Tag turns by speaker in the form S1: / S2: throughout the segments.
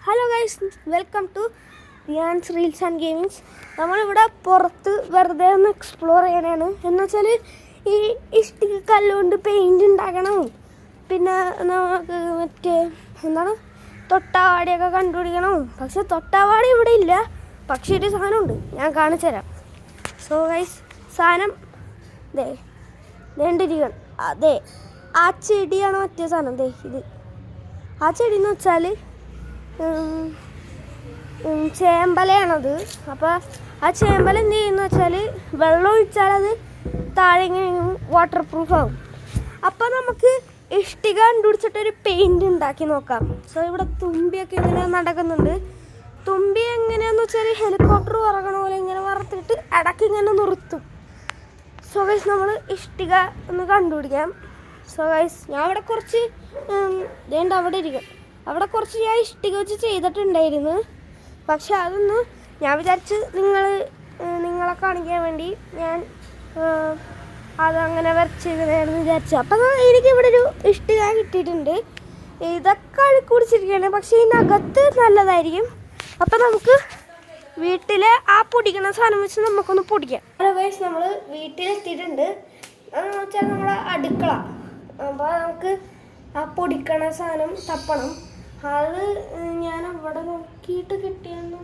S1: Hello guys, welcome to Riyan's reels and gamings. നമ്മളിവിടെ പുറത്ത് വെറുതെ ഒന്ന് എക്സ്പ്ലോർ ചെയ്യാനാണ്. എന്നുവെച്ചാൽ ഈ ഇഷ്ടിക കല്ലുകൊണ്ട് പെയിൻറ് ഉണ്ടാക്കണം. പിന്നെ നമുക്ക് എന്താണ് തൊട്ടാവാടിയൊക്കെ കണ്ടുപിടിക്കണം. പക്ഷെ തൊട്ടാവാടി ഇവിടെ ഇല്ല. പക്ഷെ ഒരു സാധനമുണ്ട്, ഞാൻ കാണിച്ചു തരാം. സോ ഗൈസ്, സാധനം വേണ്ടിരിക്കണം. അതെ, ആ ചെടിയാണ് മറ്റേ സാധനം. ഇത് ആ ചെടി എന്ന് വെച്ചാൽ ചേമ്പലയാണത്. അപ്പോൾ ആ ചേമ്പല എന്ത് ചെയ്യുന്ന വെച്ചാൽ വെള്ളം ഒഴിച്ചാൽ അത് താഴെ ഇങ്ങനെ വാട്ടർ പ്രൂഫ് ആകും. അപ്പോൾ നമുക്ക് ഇഷ്ടിക കണ്ടുപിടിച്ചിട്ടൊരു പെയിൻറ് ഉണ്ടാക്കി നോക്കാം. സോ ഇവിടെ തുമ്പിയൊക്കെ ഇങ്ങനെ നടക്കുന്നുണ്ട്. തുമ്പി എങ്ങനെയാന്ന് വെച്ചാൽ ഹെലികോപ്റ്റർ വറക്കണ പോലെ ഇങ്ങനെ വറുത്തിട്ട് ഇടയ്ക്ക് ഇങ്ങനെ നിർത്തും. സോ ഗൈസ്, നമ്മൾ ഇഷ്ടിക ഒന്ന് കണ്ടുപിടിക്കാം. സോ ഗൈസ്, ഞാൻ അവിടെ കുറച്ച് അവിടെ ഇരിക്കും. അവിടെ കുറച്ച് ഞാൻ ഇഷ്ടിക വെച്ച് ചെയ്തിട്ടുണ്ടായിരുന്നു. പക്ഷെ അതൊന്ന് ഞാൻ വിചാരിച്ച് നിങ്ങളെ കാണിക്കാൻ വേണ്ടി ഞാൻ അതങ്ങനെ വരച്ചിരുന്നായിരുന്നു വിചാരിച്ചു. അപ്പം എനിക്കിവിടെ ഒരു ഇഷ്ടിക കിട്ടിയിട്ടുണ്ട്. ഇതൊക്കെ അഴുക്ക് പിടിച്ചിരിക്കുകയാണ്, പക്ഷേ ഇതിനകത്ത് നല്ലതായിരിക്കും. അപ്പം നമുക്ക് വീട്ടിലെ ആ പൊടിക്കുന്ന സാധനം വെച്ച് നമുക്കൊന്ന് പൊടിക്കാം. അതർവൈസ് നമ്മൾ വീട്ടിലെത്തിയിട്ടുണ്ട്. അതെന്ന് വെച്ചാൽ നമ്മുടെ അടുക്കള. അപ്പോൾ നമുക്ക് ആ പൊടിക്കണ സാധനം തപ്പണം. അത് ഞാൻ അവിടെ നോക്കിയിട്ട് കിട്ടിയെന്നു.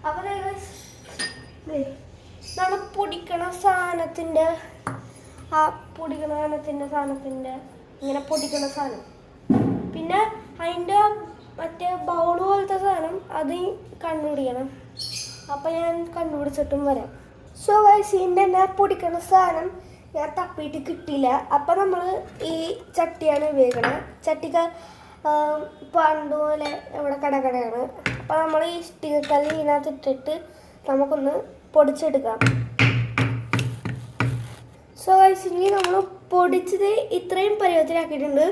S1: അപ്പോൾ നമ്മൾ പൊടിക്കണ സാധനത്തിൻ്റെ ഇങ്ങനെ പൊടിക്കണ സാധനം, പിന്നെ അതിൻ്റെ മറ്റേ ബൗള് പോലത്തെ സാധനം അത് കണ്ടുപിടിക്കണം. അപ്പം ഞാൻ കണ്ടുപിടിച്ചിട്ടും വരാം. സോ ഗൈസ്, ഇതിൻ്റെ പൊടിക്കണ സാധനം ഞാൻ തപ്പിയിട്ട് കിട്ടിയില്ല. അപ്പം നമ്മൾ ഈ ചട്ടിയാണ് ഉപയോഗിക്കണം. ചട്ടിക്ക് പണ്ടുപോലെ ഇവിടെ കടകടയാണ്. അപ്പം നമ്മൾ ഈ ഇഷ്ടികക്കല്ല് ഇതിനകത്ത് ഇട്ടിട്ട് നമുക്കൊന്ന് പൊടിച്ചെടുക്കാം. സോ ഗൈസ്, ഇനി നമ്മൾ പൊടിച്ചത് ഇത്രയും പരുവത്തിലാക്കിയിട്ടുണ്ട്.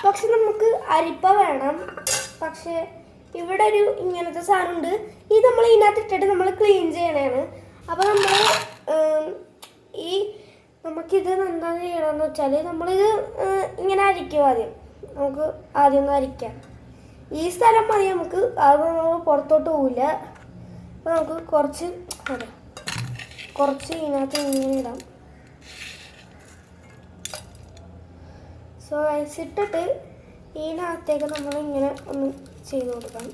S1: പക്ഷെ നമുക്ക് അരിപ്പ വേണം. പക്ഷേ ഇവിടെ ഒരു ഇങ്ങനത്തെ സാധനമുണ്ട്. ഇത് നമ്മൾ ഇതിനകത്ത് ഇട്ടിട്ട് നമ്മൾ ക്ലീൻ ചെയ്യണതാണ്. അപ്പോൾ നമുക്കിത് എന്താ ചെയ്യണമെന്ന് വെച്ചാൽ നമ്മളിത് ഇങ്ങനെ അരിക്കും. നമുക്ക് ആദ്യം ഒന്ന് അരിക്കാം. ഈ സ്ഥലം മതി നമുക്ക്, അത് നമ്മൾ പുറത്തോട്ട് പോവില്ല. അപ്പോൾ നമുക്ക് കുറച്ച് ഇതിനകത്ത് ഇങ്ങനെ ഇടാം. സോ അരിച്ചിട്ടിട്ട് ഇതിനകത്തേക്ക് നമ്മളിങ്ങനെ ഒന്ന് ചെയ്ത് കൊടുക്കാം.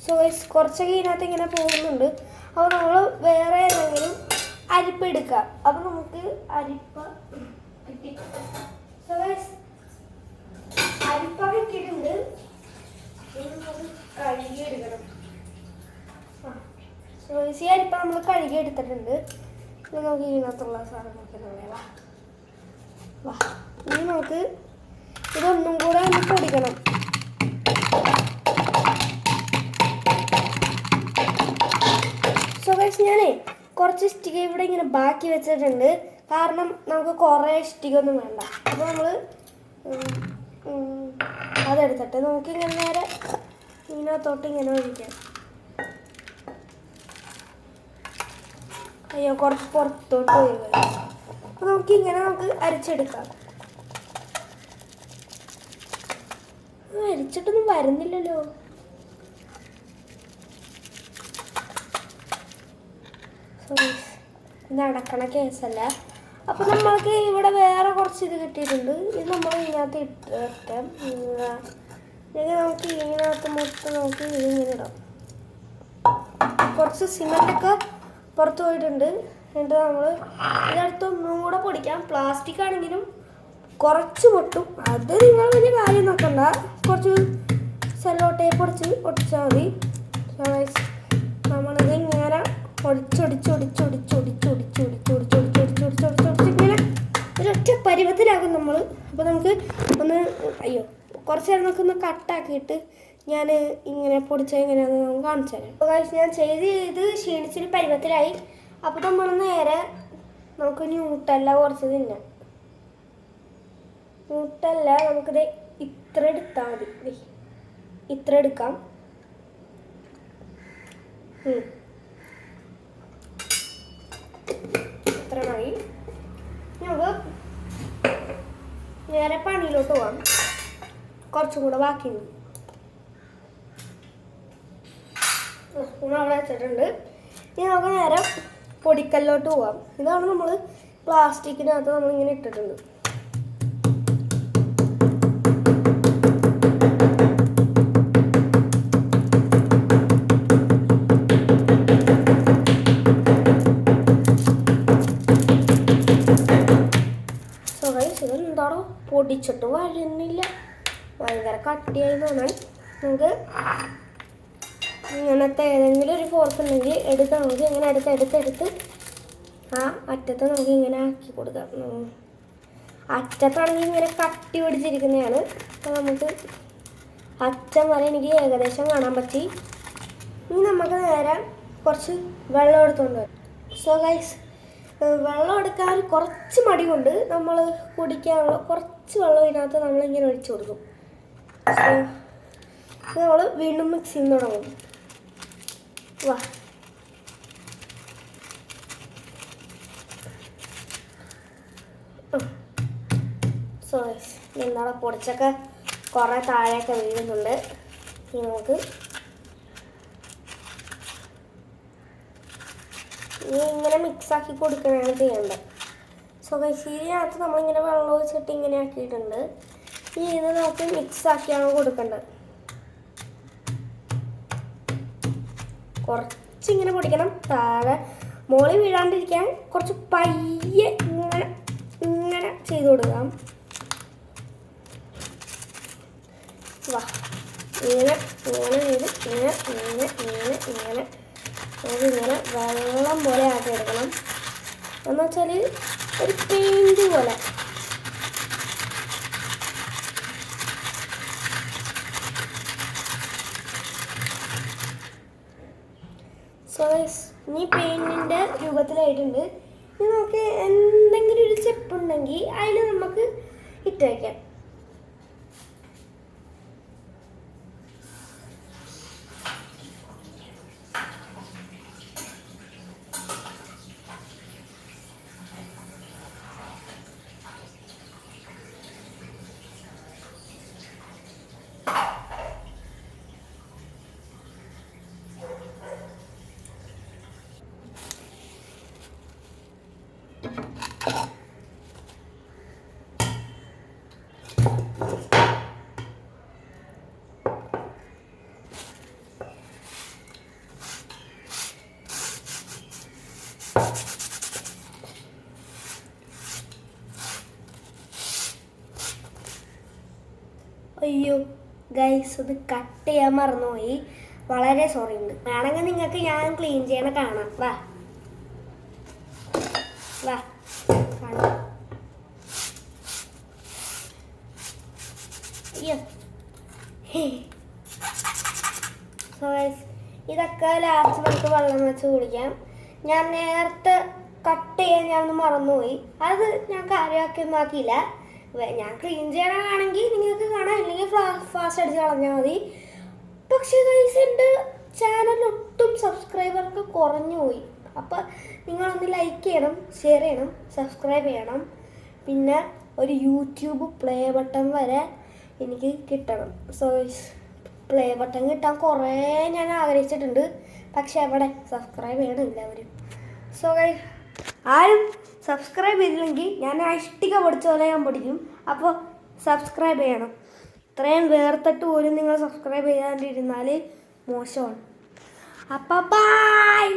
S1: സോ കുറച്ചൊക്കെ ഇതിനകത്ത് ഇങ്ങനെ പോകുന്നുണ്ട്. അപ്പോൾ നമ്മൾ വേറെ ഏതെങ്കിലും അരിപ്പ എടുക്കാം. അപ്പോൾ നമുക്ക് അരിപ്പ കിട്ടി. സോ അരിപ്പ കിട്ടിയിട്ടുണ്ട്. കഴുകിയെടുക്കണം. സോ ഈ അരിപ്പ നമ്മൾ കഴുകിയെടുത്തിട്ടുണ്ട്. ഇനി നമുക്ക് ഇതിനകത്തുള്ള സാധനങ്ങളൊക്കെ ഇനി നമുക്ക് ഇതൊന്നും കൂടെ ഒന്ന് പൊടിക്കണം. സോ ഗൈസ്, ഞാനേ കുറച്ച് ഇഷ്ടിക ഇവിടെ ഇങ്ങനെ ബാക്കി വെച്ചിട്ടുണ്ട്. കാരണം നമുക്ക് കുറേ ഇഷ്ടിക ഒന്നും വേണ്ട. അപ്പോൾ നമ്മൾ അതെടുത്തിട്ട് നമുക്കിങ്ങനെ നേരെ ഇതിനകത്തോട്ട് ഇങ്ങനെ ഒഴിക്കാം. അയ്യോ, കുറച്ച് പുറത്തോട്ട് പോയി. അപ്പോൾ നമുക്കിങ്ങനെ അരിച്ചെടുക്കാം. അരിച്ചിട്ടൊന്നും വരുന്നില്ലല്ലോ. ഇത് നടക്കണ കേസല്ല. അപ്പം നമ്മൾക്ക് ഇവിടെ വേറെ കുറച്ച് ഇത് കിട്ടിയിട്ടുണ്ട്. ഇത് നമ്മൾ ഇതിനകത്ത് ഇട്ട് വെക്കാം. നമുക്ക് ഇതിനകത്ത് മൊത്തം നമുക്ക് ഇതിങ്ങനെ ഇടാം. കുറച്ച് സിമെൻറ്റൊക്കെ പുറത്ത് പോയിട്ടുണ്ട്. എന്നിട്ട് നമ്മൾ ഇതെടുത്ത് ഒന്നും കൂടെ പൊടിക്കാം. പ്ലാസ്റ്റിക് ആണെങ്കിലും കുറച്ച് പൊട്ടും. അത് നിങ്ങൾ വലിയ കാര്യം നോക്കണ്ട. കുറച്ച് സെല്ലോ ടേപ്പ് ഒട്ടിച്ചാൽ മതി. നമ്മളിത് ഇങ്ങനെ ഇങ്ങനെ ഒരൊറ്റ പരുവത്തിലാകും നമ്മൾ. അപ്പോൾ നമുക്ക് കുറച്ച് നേരം നമുക്കൊന്ന് കട്ടാക്കിയിട്ട് ഞാൻ ഇങ്ങനെ പൊടിച്ചാൽ എങ്ങനെയാണെന്ന് നമുക്ക് കാണിച്ചു തരാം. അപ്പോൾ ഞാൻ ചെയ്ത് ക്ഷീണിച്ചൊരു പരുവത്തിലായി. അപ്പോൾ നമ്മൾ നേരെ നമുക്ക് ന്യൂട്ടല്ല കുറച്ച് തിന്നാം. ന്യൂട്ടല്ല നമുക്കിത് ഇത്ര എടുത്താൽ മതി. ഇത്ര എടുക്കാം. ഇത്ര മതി. നമുക്ക് നേരെ പണിയിലോട്ട് പോകാം. കുറച്ചും കൂടെ ബാക്കിയുണ്ട്. സ്പൂൺ അവിടെ വെച്ചിട്ടുണ്ട്. ഇനി നമുക്ക് നേരെ പൊടിക്കല്ലോട്ട് പോവാം. ഇതാണ് നമ്മൾ പ്ലാസ്റ്റിക്കിനകത്ത് നമ്മളിങ്ങനെ ഇട്ടിട്ടുണ്ട്. ഇതെന്താണോ പൊടിച്ചിട്ട് വരുന്നില്ല, ഭയങ്കര കട്ടിയായി തോന്നാൻ. നമുക്ക് ഇങ്ങനത്തെ ഏതെങ്കിലും ഒരു ഫോർക്ക് ഉണ്ടെങ്കിൽ എടുത്ത് നമുക്ക് ഇങ്ങനെ എടുത്ത് ആ അറ്റത്ത് നമുക്ക് ഇങ്ങനെ ആക്കി കൊടുക്കാം. അറ്റത്താണെങ്കിൽ ഇങ്ങനെ കട്ടി പിടിച്ചിരിക്കുന്നതാണ്. അപ്പോൾ നമുക്ക് അറ്റം വരെ എനിക്ക് ഏകദേശം കാണാൻ പറ്റി. ഇനി നമുക്ക് നേരെ കുറച്ച് വെള്ളം എടുത്തുകൊണ്ട് വരും. സോ ഗൈസ്, വെള്ളം എടുക്കാൻ കുറച്ച് മടി കൊണ്ട് നമ്മൾ കുടിക്കാനുള്ള കുറച്ച് വെള്ളം ഇതിനകത്ത് നമ്മളിങ്ങനെ ഒഴിച്ചു കൊടുക്കും. സോ നമ്മൾ വീണ്ടും മിക്സ് ചെയ്ത് തുടങ്ങും. വാ, സോ എന്താണ് പൊടിച്ചൊക്കെ കുറേ താഴെയൊക്കെ വീഴുന്നുണ്ട്. ഇനി നമുക്ക് ഇങ്ങനെ മിക്സാക്കി കൊടുക്കുകയാണ് ചെയ്യേണ്ടത്. സോ ഇതിനകത്ത് നമ്മളിങ്ങനെ വെള്ളം ഒഴിച്ചിട്ട് ഇങ്ങനെ ആക്കിയിട്ടുണ്ട്. ഇനി ഇത് നമുക്ക് മിക്സാക്കിയാണ് കൊടുക്കേണ്ടത്. കുറച്ചിങ്ങനെ പൊടിക്കണം, താഴെ മോളിൽ വീഴാണ്ടിരിക്കാൻ കുറച്ച് പയ്യെ ഇങ്ങനെ ഇങ്ങനെ ചെയ്ത് കൊടുക്കാം. വാ, ഇങ്ങനെ ഇങ്ങനെ ചെയ്ത് ഇങ്ങനെ ഇങ്ങനെ ഇങ്ങനെ ഇങ്ങനെ അതിങ്ങനെ വെള്ളം പോലെ ആക്കി എടുക്കണം. എന്ന് വെച്ചാൽ ഒരു പെയിൻറ് പോലെ. സോ ഇനി പെയിൻറ്റിൻ്റെ രൂപത്തിലായിട്ടുണ്ട്. ഇനി നമുക്ക് എന്തെങ്കിലും ഒരു സ്റ്റെപ്പ് ഉണ്ടെങ്കിൽ അതിൽ നമുക്ക് ഇട്ട് വയ്ക്കാം. അയ്യോ ഗൈസ്, ഇത് കട്ട് ചെയ്യാൻ മറന്നുപോയി. വളരെ സോറി ഉണ്ട്. വേണമെങ്കിൽ നിങ്ങൾക്ക് ഞാൻ ക്ലീൻ ചെയ്യണ കാണാം. വാ വാ കാണാം. അയ്യോ, സോ ഗൈസ്, ഇതൊക്കെ ലാസ്റ്റ് നമുക്ക് വെള്ളം വെച്ച് കുടിക്കാം. ഞാൻ നേരത്തെ കട്ട് ചെയ്യാൻ ഞാനൊന്ന് മറന്നുപോയി. അത് ഞാൻ കാര്യമാക്കിയൊന്നും ആക്കിയില്ല. ഞാൻ ക്ലീൻ ചെയ്യണമെങ്കിൽ നിങ്ങൾക്ക് കാണാം, ഇല്ലെങ്കിൽ ഫാസ്റ്റ് അടിച്ച് കളഞ്ഞാൽ മതി. പക്ഷേ ഗൈസ്, എൻ്റെ ചാനൽ ഒട്ടും സബ്സ്ക്രൈബർക്ക് കുറഞ്ഞു പോയി. അപ്പോൾ നിങ്ങളൊന്ന് ലൈക്ക് ചെയ്യണം, ഷെയർ ചെയ്യണം, സബ്സ്ക്രൈബ് ചെയ്യണം. പിന്നെ ഒരു യൂട്യൂബ് പ്ലേ ബട്ടൺ വരെ എനിക്ക് കിട്ടണം. സോ പ്ലേ ബട്ടൺ കിട്ടാൻ കുറേ ഞാൻ ആഗ്രഹിച്ചിട്ടുണ്ട്. പക്ഷെ അവിടെ സബ്സ്ക്രൈബ് ചെയ്യണം എല്ലാവരും. സോ ഗൈസ്, ആരും സബ്സ്ക്രൈബ് ചെയ്തില്ലെങ്കിൽ ഞാൻ ഇഷ്ടിക പൊടിച്ച പോലെ ഞാൻ പൊടിക്കും. അപ്പോൾ സബ്സ്ക്രൈബ് ചെയ്യണം. ഇത്രയും വേർത്തിട്ട് പോലും നിങ്ങൾ സബ്സ്ക്രൈബ് ചെയ്യാണ്ടിരുന്നാൽ മോശമാണ്. അപ്പോൾ ബൈ.